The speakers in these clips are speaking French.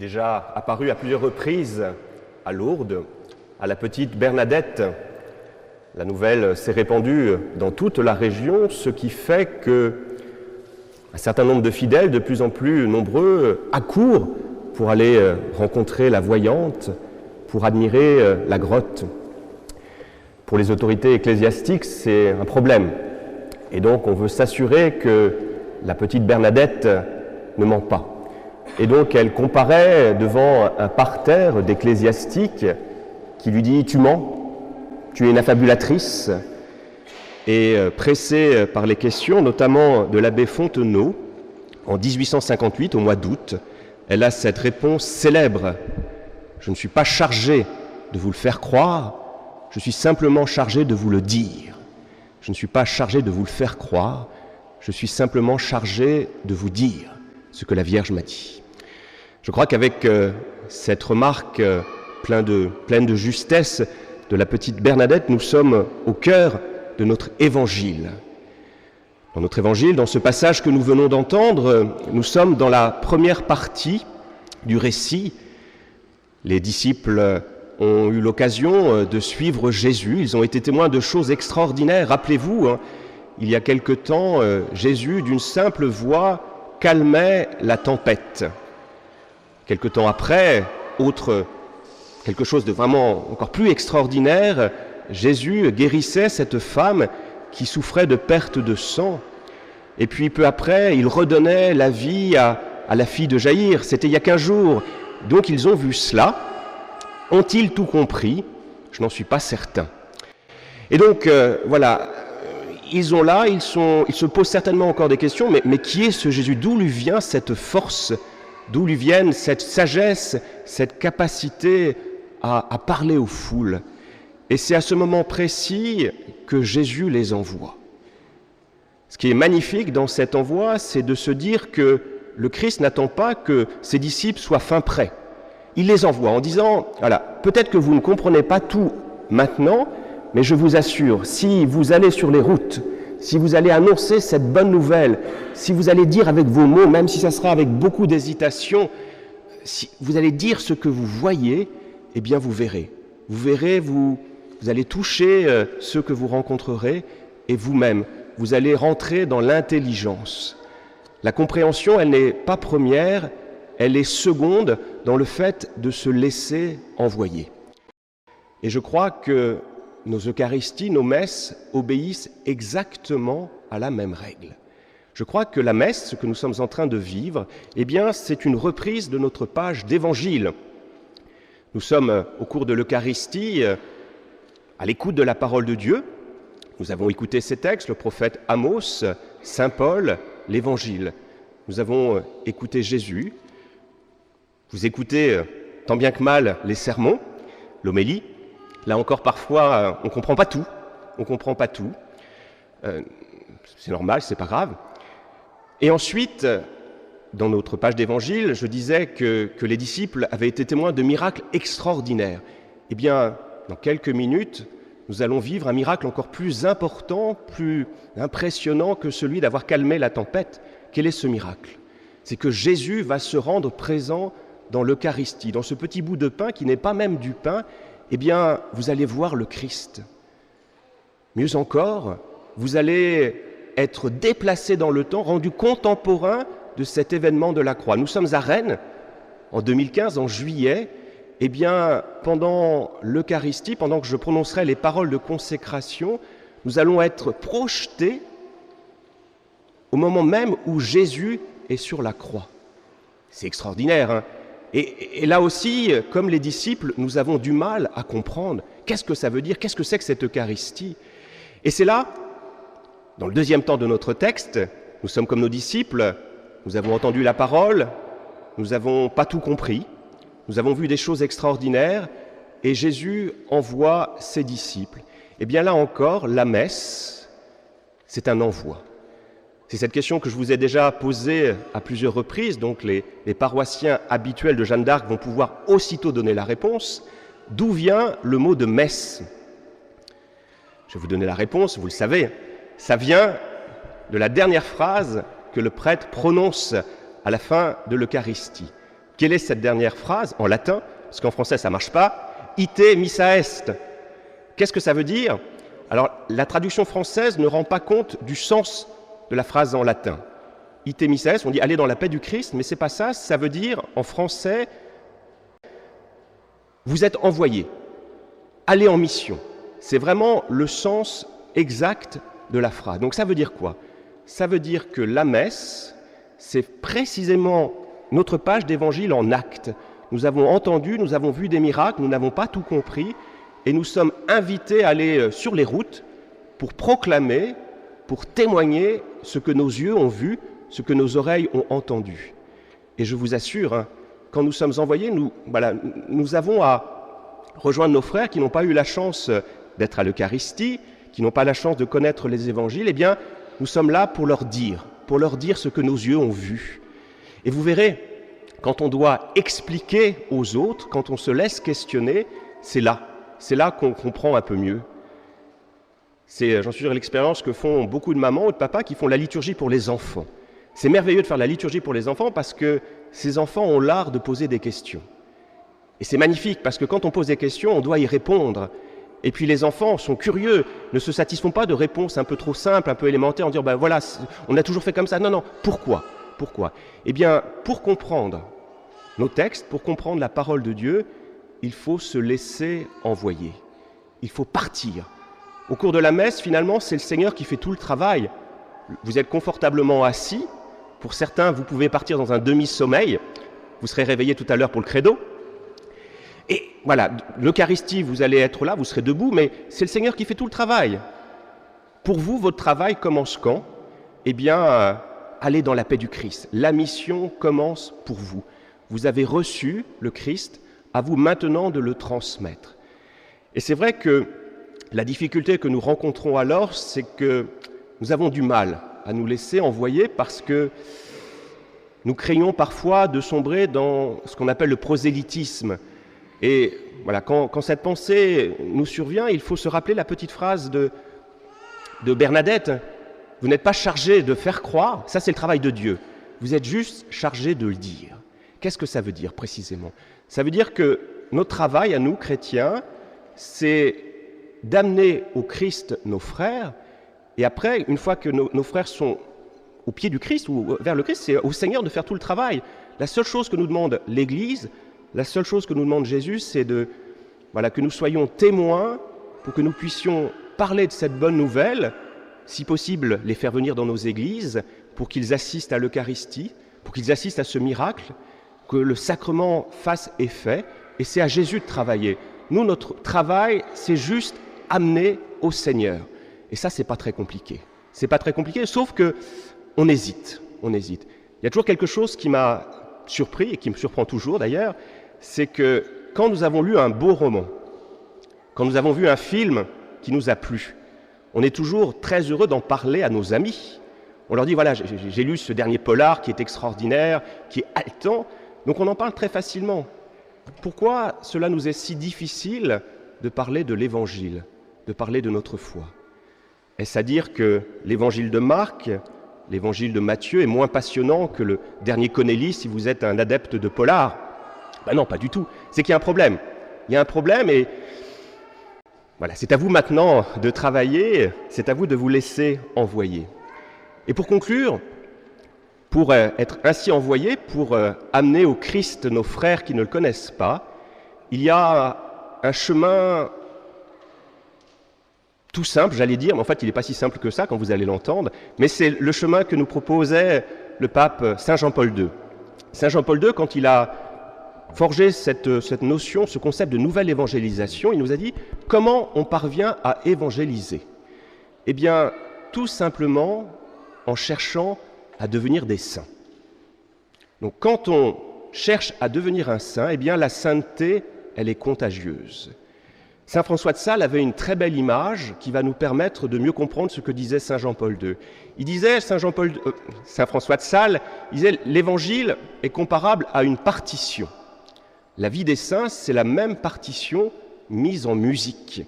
déjà apparu à plusieurs reprises à Lourdes, à la petite Bernadette. La nouvelle s'est répandue dans toute la région, ce qui fait que un certain nombre de fidèles, de plus en plus nombreux, accourent pour aller rencontrer la voyante, pour admirer la grotte. Pour les autorités ecclésiastiques, c'est un problème. Et donc, on veut s'assurer que la petite Bernadette ne ment pas. Et donc, elle comparaît devant un parterre d'ecclésiastiques qui lui dit « Tu mens, tu es une affabulatrice ». Et pressée par les questions, notamment de l'abbé Fontenot, en 1858, au mois d'août, elle a cette réponse célèbre « Je ne suis pas chargée de vous le faire croire, je suis simplement chargée de vous le dire. Je ne suis pas chargée de vous le faire croire, je suis simplement chargée de vous dire ce que la Vierge m'a dit. » Je crois qu'avec cette remarque pleine de justesse de la petite Bernadette, nous sommes au cœur de notre évangile. Dans notre évangile, dans ce passage que nous venons d'entendre, nous sommes dans la première partie du récit. Les disciples ont eu l'occasion de suivre Jésus, ils ont été témoins de choses extraordinaires. Rappelez-vous, il y a quelque temps, Jésus, d'une simple voix, calmait la tempête. Quelque temps après, quelque chose de vraiment encore plus extraordinaire, Jésus guérissait cette femme qui souffrait de perte de sang. Et puis peu après, il redonnait la vie à la fille de Jaïr. C'était il y a 15 jours. Donc ils ont vu cela. Ont-ils tout compris? Je n'en suis pas certain. Et donc voilà, ils se posent certainement encore des questions, mais qui est ce Jésus? D'où lui vient cette force? D'où lui viennent cette sagesse, cette capacité à parler aux foules? Et c'est à ce moment précis que Jésus les envoie. Ce qui est magnifique dans cet envoi, c'est de se dire que le Christ n'attend pas que ses disciples soient fin prêts. Il les envoie en disant, voilà, peut-être que vous ne comprenez pas tout maintenant, mais je vous assure, si vous allez sur les routes, si vous allez annoncer cette bonne nouvelle, si vous allez dire avec vos mots, même si ça sera avec beaucoup d'hésitation, si vous allez dire ce que vous voyez, eh bien vous verrez. Vous allez toucher ceux que vous rencontrerez et vous-même, vous allez rentrer dans l'intelligence. La compréhension, elle n'est pas première, elle est seconde dans le fait de se laisser envoyer. Et je crois que nos Eucharisties, nos messes obéissent exactement à la même règle. Je crois que la messe, ce que nous sommes en train de vivre, eh bien, c'est une reprise de notre page d'Évangile. Nous sommes au cours de l'Eucharistie à l'écoute de la parole de Dieu. Nous avons écouté ces textes, le prophète Amos, saint Paul, l'Évangile. Nous avons écouté Jésus. Vous écoutez tant bien que mal les sermons, l'homélie. Là encore, parfois, on ne comprend pas tout. C'est normal, c'est pas grave. Et ensuite, dans notre page d'évangile, je disais que les disciples avaient été témoins de miracles extraordinaires. Eh bien, dans quelques minutes, nous allons vivre un miracle encore plus important, plus impressionnant que celui d'avoir calmé la tempête. Quel est ce miracle? C'est que Jésus va se rendre présent dans l'Eucharistie, dans ce petit bout de pain qui n'est pas même du pain. Eh bien, vous allez voir le Christ. Mieux encore, vous allez être déplacé dans le temps, rendu contemporain de cet événement de la croix. Nous sommes à Rennes, en 2015, en juillet. Eh bien, pendant l'Eucharistie, pendant que je prononcerai les paroles de consécration, nous allons être projetés au moment même où Jésus est sur la croix. C'est extraordinaire, hein? Et là aussi, comme les disciples, nous avons du mal à comprendre qu'est-ce que ça veut dire, qu'est-ce que c'est que cette Eucharistie. Et c'est là, dans le deuxième temps de notre texte, nous sommes comme nos disciples, nous avons entendu la parole, nous n'avons pas tout compris, nous avons vu des choses extraordinaires, et Jésus envoie ses disciples. Et bien là encore, la messe, c'est un envoi. C'est cette question que je vous ai déjà posée à plusieurs reprises, donc les paroissiens habituels de Jeanne d'Arc vont pouvoir aussitôt donner la réponse. D'où vient le mot de messe? Je vais vous donner la réponse, vous le savez. Ça vient de la dernière phrase que le prêtre prononce à la fin de l'Eucharistie. Quelle est cette dernière phrase en latin? Parce qu'en français ça ne marche pas. Ite missa est. Qu'est-ce que ça veut dire? Alors, la traduction française ne rend pas compte du sens de la phrase en latin. Ite missa est, on dit « aller dans la paix du Christ », mais ce n'est pas ça. Ça veut dire, en français, « vous êtes envoyés, allez en mission ». C'est vraiment le sens exact de la phrase. Donc ça veut dire quoi? Ça veut dire que la messe, c'est précisément notre page d'évangile en actes. Nous avons entendu, nous avons vu des miracles, nous n'avons pas tout compris, et nous sommes invités à aller sur les routes pour proclamer, pour témoigner ce que nos yeux ont vu, ce que nos oreilles ont entendu. Et je vous assure, quand nous sommes envoyés, nous avons à rejoindre nos frères qui n'ont pas eu la chance d'être à l'Eucharistie, qui n'ont pas la chance de connaître les évangiles. Eh bien, nous sommes là pour leur dire ce que nos yeux ont vu. Et vous verrez, quand on doit expliquer aux autres, quand on se laisse questionner, c'est là qu'on comprend un peu mieux. C'est, j'en suis sûr, l'expérience que font beaucoup de mamans ou de papas qui font la liturgie pour les enfants. C'est merveilleux de faire la liturgie pour les enfants parce que ces enfants ont l'art de poser des questions. Et c'est magnifique parce que quand on pose des questions, on doit y répondre. Et puis les enfants sont curieux, ne se satisfont pas de réponses un peu trop simples, un peu élémentaires, en disant ben voilà, on a toujours fait comme ça. Non, pourquoi? Eh bien, pour comprendre nos textes, pour comprendre la parole de Dieu, il faut se laisser envoyer. Il faut partir. Au cours de la messe, finalement, c'est le Seigneur qui fait tout le travail. Vous êtes confortablement assis. Pour certains, vous pouvez partir dans un demi-sommeil. Vous serez réveillés tout à l'heure pour le credo. Et voilà, l'Eucharistie, vous allez être là, vous serez debout, mais c'est le Seigneur qui fait tout le travail. Pour vous, votre travail commence quand? Eh bien, allez dans la paix du Christ. La mission commence pour vous. Vous avez reçu le Christ, à vous maintenant de le transmettre. Et c'est vrai que la difficulté que nous rencontrons alors, c'est que nous avons du mal à nous laisser envoyer parce que nous craignons parfois de sombrer dans ce qu'on appelle le prosélytisme. Et voilà, quand cette pensée nous survient, il faut se rappeler la petite phrase de Bernadette. Vous n'êtes pas chargé de faire croire, ça c'est le travail de Dieu. Vous êtes juste chargé de le dire. Qu'est-ce que ça veut dire précisément? Ça veut dire que notre travail à nous, chrétiens, c'est d'amener au Christ nos frères, et après, une fois que nos frères sont au pied du Christ ou vers le Christ, c'est au Seigneur de faire tout le travail. La seule chose que nous demande l'Église, la seule chose que nous demande Jésus, c'est que nous soyons témoins pour que nous puissions parler de cette bonne nouvelle, si possible les faire venir dans nos églises, pour qu'ils assistent à l'Eucharistie, pour qu'ils assistent à ce miracle, que le sacrement fasse effet, et c'est à Jésus de travailler. Nous, notre travail, c'est juste amener au Seigneur. Et ça, c'est pas très compliqué. C'est pas très compliqué, sauf que on hésite. Il y a toujours quelque chose qui m'a surpris, et qui me surprend toujours d'ailleurs, c'est que quand nous avons lu un beau roman, quand nous avons vu un film qui nous a plu, on est toujours très heureux d'en parler à nos amis. On leur dit, voilà, j'ai lu ce dernier polar qui est extraordinaire, qui est haletant, donc on en parle très facilement. Pourquoi cela nous est si difficile de parler de l'Évangile, de parler de notre foi? Est-ce à dire que l'Évangile de Marc, l'Évangile de Matthieu est moins passionnant que le dernier Cornélie si vous êtes un adepte de polar? Ben non, pas du tout. C'est qu'il y a un problème. Il y a un problème et voilà, c'est à vous maintenant de travailler, c'est à vous de vous laisser envoyer. Et pour conclure, pour être ainsi envoyé, pour amener au Christ nos frères qui ne le connaissent pas, il y a un chemin tout simple, j'allais dire, mais en fait il n'est pas si simple que ça quand vous allez l'entendre, mais c'est le chemin que nous proposait le pape Saint Jean-Paul II. Saint Jean-Paul II, quand il a forgé cette notion, ce concept de nouvelle évangélisation, il nous a dit comment on parvient à évangéliser. Eh bien, tout simplement en cherchant à devenir des saints. Donc quand on cherche à devenir un saint, eh bien la sainteté, elle est contagieuse. Saint François de Sales avait une très belle image qui va nous permettre de mieux comprendre ce que disait Saint Jean-Paul II. Il disait, Saint François de Sales, il disait l'évangile est comparable à une partition. La vie des saints, c'est la même partition mise en musique.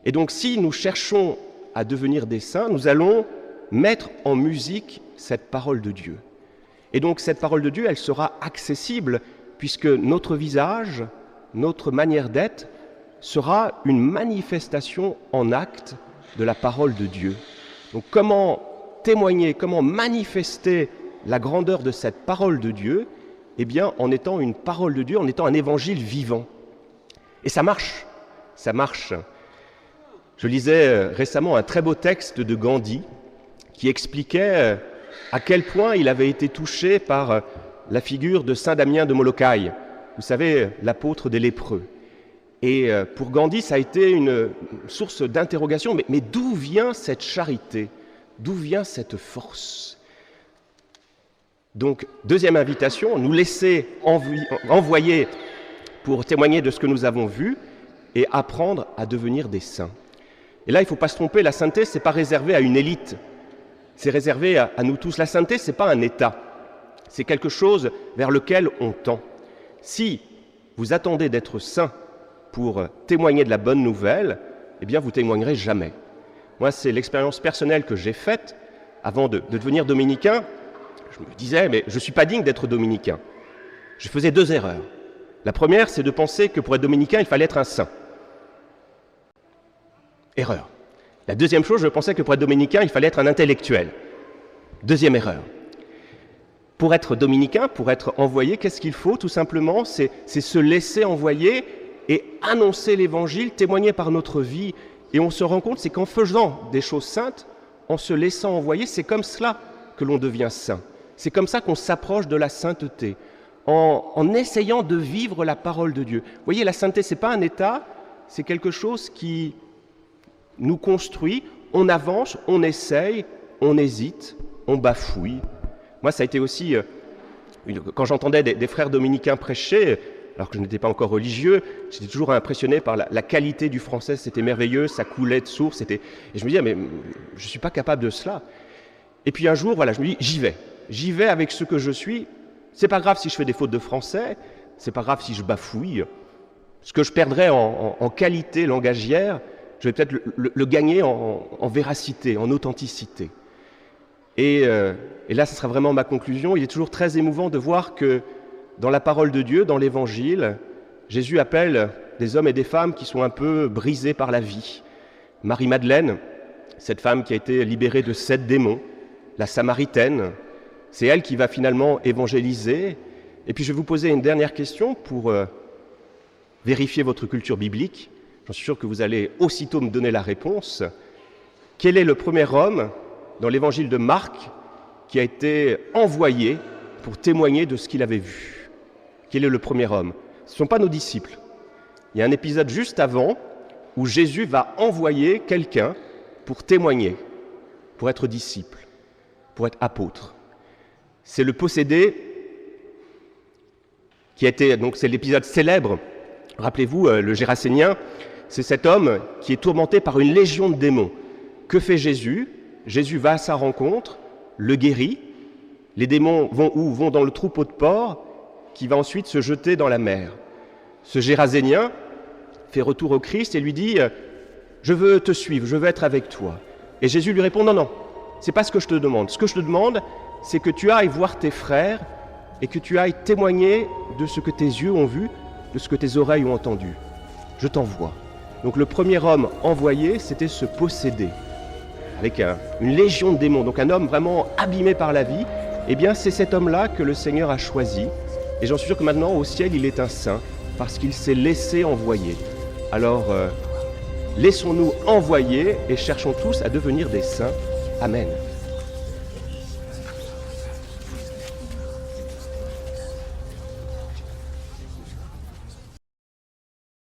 Et donc si nous cherchons à devenir des saints, nous allons mettre en musique cette parole de Dieu. Et donc cette parole de Dieu, elle sera accessible puisque notre visage, notre manière d'être, sera une manifestation en acte de la parole de Dieu. Donc comment témoigner, comment manifester la grandeur de cette parole de Dieu? Eh bien, en étant une parole de Dieu, en étant un évangile vivant. Et ça marche, ça marche. Je lisais récemment un très beau texte de Gandhi qui expliquait à quel point il avait été touché par la figure de Saint Damien de Molokai, vous savez, l'apôtre des lépreux. Et pour Gandhi, ça a été une source d'interrogation, mais d'où vient cette charité? D'où vient cette force? Donc, deuxième invitation, nous laisser envoyer pour témoigner de ce que nous avons vu et apprendre à devenir des saints. Et là, il ne faut pas se tromper, la sainteté, ce n'est pas réservé à une élite, c'est réservé à nous tous. La sainteté, ce n'est pas un état, c'est quelque chose vers lequel on tend. Si vous attendez d'être saint pour témoigner de la bonne nouvelle, eh bien, vous témoignerez jamais. Moi, c'est l'expérience personnelle que j'ai faite avant de devenir dominicain. Je me disais, mais je ne suis pas digne d'être dominicain. Je faisais 2 erreurs. La première, c'est de penser que pour être dominicain, il fallait être un saint. Erreur. La deuxième chose, je pensais que pour être dominicain, il fallait être un intellectuel. Deuxième erreur. Pour être dominicain, pour être envoyé, qu'est-ce qu'il faut? Tout simplement, c'est se laisser envoyer et annoncer l'évangile, témoigner par notre vie. Et on se rend compte, c'est qu'en faisant des choses saintes, en se laissant envoyer, c'est comme cela que l'on devient saint. C'est comme ça qu'on s'approche de la sainteté, en essayant de vivre la parole de Dieu. Vous voyez, la sainteté, ce n'est pas un état, c'est quelque chose qui nous construit, on avance, on essaye, on hésite, on bafouille. Moi, ça a été aussi, quand j'entendais des frères dominicains prêcher, alors que je n'étais pas encore religieux, j'étais toujours impressionné par la qualité du français, c'était merveilleux, ça coulait de source, et je me disais, mais je ne suis pas capable de cela. Et puis un jour, voilà, je me dis, j'y vais avec ce que je suis, c'est pas grave si je fais des fautes de français, c'est pas grave si je bafouille, ce que je perdrais en qualité langagière, je vais peut-être le gagner en véracité, en authenticité. Et là, ce sera vraiment ma conclusion. Il est toujours très émouvant de voir que dans la parole de Dieu, dans l'Évangile, Jésus appelle des hommes et des femmes qui sont un peu brisés par la vie. Marie-Madeleine, cette femme qui a été libérée de 7 démons, la Samaritaine, c'est elle qui va finalement évangéliser. Et puis je vais vous poser une dernière question pour vérifier votre culture biblique. J'en suis sûr que vous allez aussitôt me donner la réponse. Quel est le premier homme dans l'évangile de Marc qui a été envoyé pour témoigner de ce qu'il avait vu? Quel est le premier homme? Ce ne sont pas nos disciples. Il y a un épisode juste avant où Jésus va envoyer quelqu'un pour témoigner, pour être disciple, pour être apôtre. C'est le possédé qui a été, donc c'est l'épisode célèbre, rappelez-vous, le Gérasénien, c'est cet homme qui est tourmenté par une légion de démons. Que fait Jésus? Jésus va à sa rencontre, le guérit, les démons vont où? Vont dans le troupeau de porcs, qui va ensuite se jeter dans la mer. Ce Gérasénien fait retour au Christ et lui dit « Je veux te suivre, je veux être avec toi ». Et Jésus lui répond « Non, non, c'est pas ce que je te demande. Ce que je te demande, c'est que tu ailles voir tes frères et que tu ailles témoigner de ce que tes yeux ont vu, de ce que tes oreilles ont entendu. Je t'envoie. » Donc le premier homme envoyé, c'était ce possédé, avec une légion de démons, donc un homme vraiment abîmé par la vie. Eh bien, c'est cet homme-là que le Seigneur a choisi. Et j'en suis sûr que maintenant, au ciel, il est un saint, parce qu'il s'est laissé envoyer. Alors, laissons-nous envoyer et cherchons tous à devenir des saints. Amen.